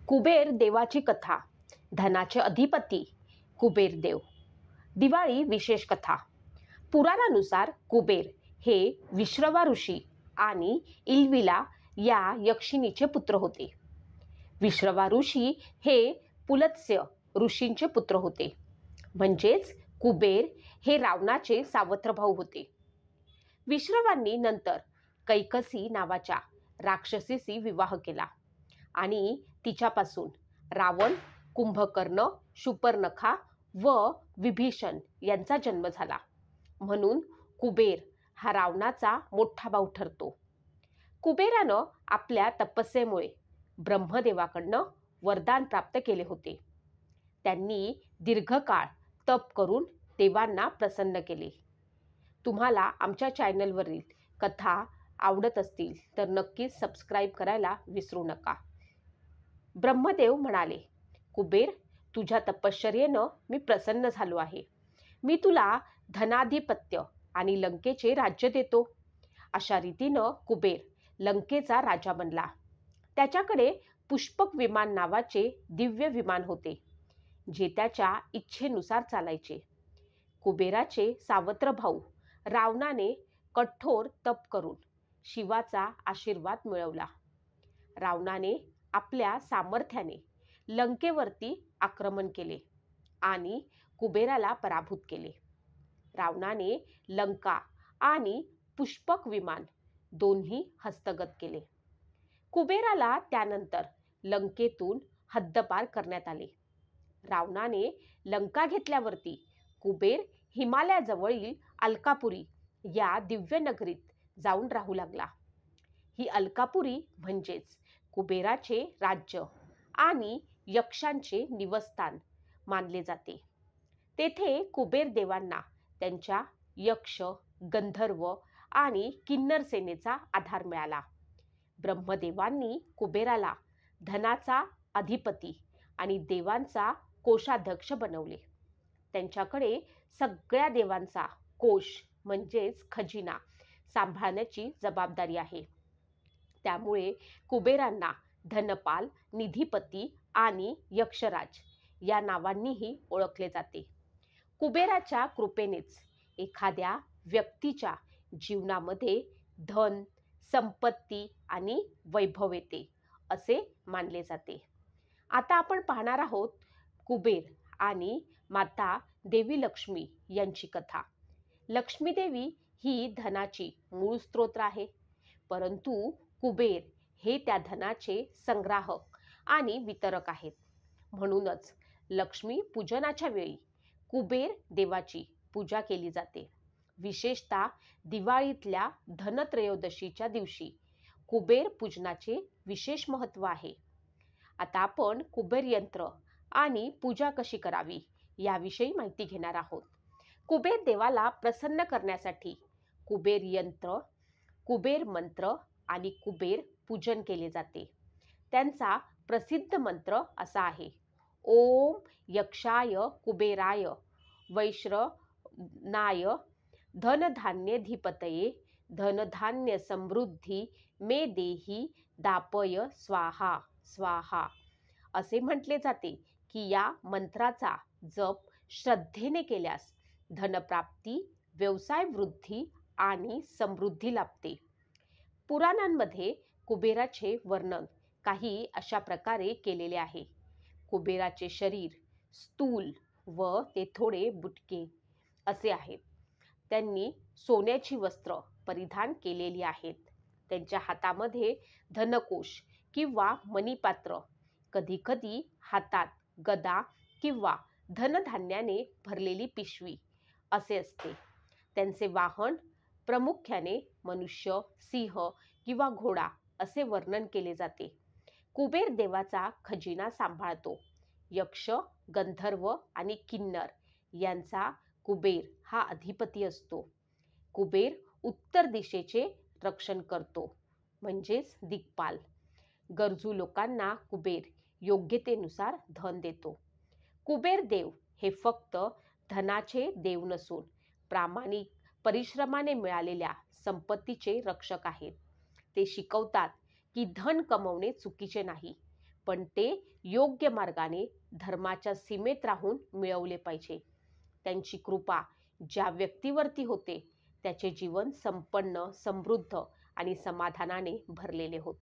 कुबेर देवाची कथा. धनाचे अधिपती कुबेर देव. दिवाळी विशेष कथा. पुराणानुसार कुबेर हे विश्रवा ऋषी आणि इल्विला या यक्षिणीचे पुत्र होते. विश्रवा ऋषी हे पुलत्स्य ऋषींचे पुत्र होते. म्हणजेच कुबेर हे रावणाचे सावत्र भाऊ होते. विश्रवांनी नंतर कैकसी नावाच्या राक्षसीशी विवाह केला आणि तिच्यापासून रावण, कुंभकर्ण, शूर्पणखा व विभीषण यांचा जन्म झाला. म्हणून कुबेर हा रावणाचा मोठा भाऊ ठरतो. कुबेरानं आपल्या तपस्येमुळे ब्रह्मदेवाकडनं वरदान प्राप्त केले होते. त्यांनी दीर्घकाळ तप करून देवांना प्रसन्न केले. तुम्हाला आमच्या चॅनलवरील कथा आवडत असतील तर नक्कीच सबस्क्राईब करायला विसरू नका. ब्रह्मदेव म्हणाले, कुबेर, तुझ्या तपश्चर्येनं मी प्रसन्न झालो आहे. मी तुला धनाधिपत्य आणि लंकेचे राज्य देतो. अशा रीतीनं कुबेर लंकेचा राजा बनला. त्याच्याकडे पुष्पक विमान नावाचे दिव्य विमान होते, जे त्याच्या इच्छेनुसार चालायचे. कुबेराचे सावत्र भाऊ रावणाने कठोर तप करून शिवाचा आशीर्वाद मिळवला. रावणाने आपल्या सामर्थ्याने लंकेवरती आक्रमण केले आणि कुबेराला पराभूत केले. रावणाने लंका आणि पुष्पक विमान दोन्ही हस्तगत केले. कुबेराला त्यानंतर लंकेतून हद्दपार करण्यात आले. रावणाने लंका घेतल्यावरती कुबेर हिमालयाजवळील अलकापुरी या दिव्य नगरीत जाऊन राहू लागला. ही अलकापुरी म्हणजेच कुबेराचे राज्य आणि यक्षांचे निवासस्थान मानले जाते. तेथे कुबेर देवांना त्यांच्या यक्ष, गंधर्व आणि किन्नर सेनेचा आधार मिळाला. ब्रह्मदेवांनी कुबेराला धनाचा अधिपती आणि देवांचा कोषाध्यक्ष बनवले. त्यांच्याकडे सगळ्या देवांचा कोष म्हणजेच खजिना सांभाळण्याची जबाबदारी आहे. त्यामुळे कुबेरांना धनपाल, निधिपती आणि यक्षराज या नावांनीही ओळखले जाते. कुबेराच्या कृपेनेच एखाद्या व्यक्तीच्या जीवनामध्ये धन, संपत्ती आणि वैभव येते असे मानले जाते. आता आपण पाहणार आहोत कुबेर आणि माता देवी लक्ष्मी यांची कथा. लक्ष्मी देवी ही धनाची मूळ स्त्रोत आहे, परंतु कुबेर हे त्या धनाचे संग्राहक आणि वितरक आहेत. म्हणूनच लक्ष्मी पूजनाच्या वेळी कुबेर देवाची पूजा केली जाते. विशेषतः दिवाळीतल्या धनत्रयोदशीच्या दिवशी कुबेर पूजनाचे विशेष महत्त्व आहे. आता आपण कुबेर यंत्र आणि पूजा कशी करावी याविषयी माहिती घेणार आहोत. कुबेर देवाला प्रसन्न करण्यासाठी कुबेर यंत्र, कुबेर मंत्र आणि कुबेर पूजन केले जाते. त्यांचा प्रसिद्ध मंत्र असा आहे, ओम यक्षाय कुबेराय वैश्रवणाय धनधान्यधिपतये धनधान्य समृद्धी मे देही दापय स्वाहा स्वाहा. असे म्हटले जाते की या मंत्राचा जप श्रद्धेने केल्यास धनप्राप्ती, व्यवसाय वृद्धी आणि समृद्धी लाभते. पुराणांमध्ये कुबेराचे वर्णन काही अशा प्रकारे केलेले आहे. कुबेराचे शरीर स्थूल व ते थोडे बुटके असे आहे. त्यांनी सोन्याची वस्त्र परिधान केलेली आहेत. त्यांच्या हातामध्ये धनकोश किंवा मणिपात्र, कधीकधी हातात गदा किंवा धनधान्याने भरलेली पिशवी असे असते. त्यांचे वाहन प्रामुख्याने मनुष्य, सिंह किंवा घोडा असे वर्णन केले जाते. कुबेर देवाचा खजिना सांभाळतो. यक्ष, गंधर्व आणि किन्नर यांचा कुबेर हा अधिपती असतो. कुबेर उत्तर दिशेचे रक्षण करतो, म्हणजेच दिक्पाल. गरजू लोकांना कुबेर योग्यतेनुसार धन देतो. कुबेर देव हे फक्त धनाचे देव नसून प्रामाणिक परिश्रमाने मिळालेल्या संपत्तीचे रक्षक आहेत. ते शिकवतात की धन कमवणे चुकीचे नाही, पण ते योग्य मार्गाने धर्माच्या सीमेत राहून मिळवले पाहिजे. त्यांची कृपा ज्या व्यक्तीवरती होते त्याचे जीवन संपन्न, समृद्ध आणि समाधानाने भरलेले होते.